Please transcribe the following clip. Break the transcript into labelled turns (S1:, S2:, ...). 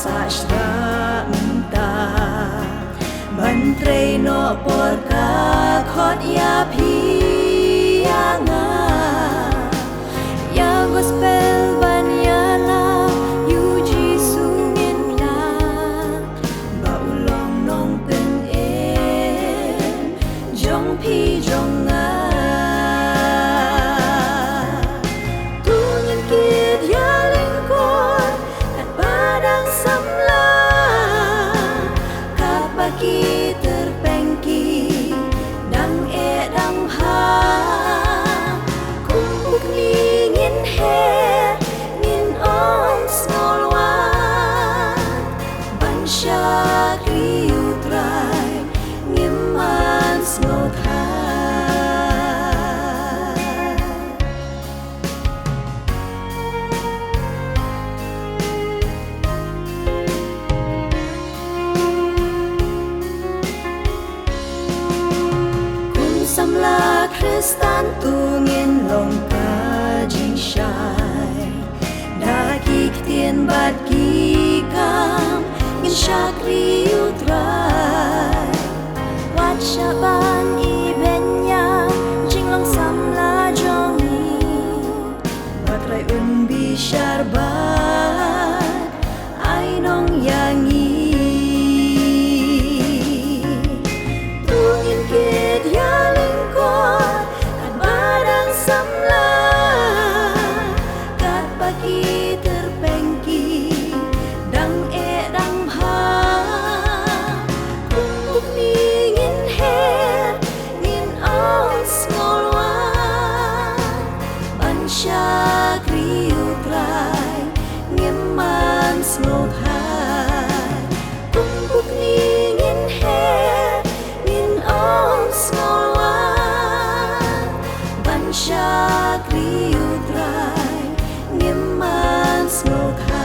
S1: sasranta Mantre no porka khot ya pianga Ya gospel banyana yu jisu ngin la Ba ulong nong pen jong pi jong nga terpengki dang dang ha kumpuk ni ngin he ngin on smolwa ban sha kriutrai ngiman smokha Samla Kristan tungin long ka jing shai Da kik tien bat ki kam ngin shakri utrai Wat shaban i benya jing long samla jongi Batrai unbi sharbat ai nong yangi Tungin kid ya terpengki dang dang ha kumpuk ni ngin her ngin on smolwa ban sha kriutrai ngiman smokha kumpuk ni ngin her ngin on smolwa ban sha kriutrai ngiman smokha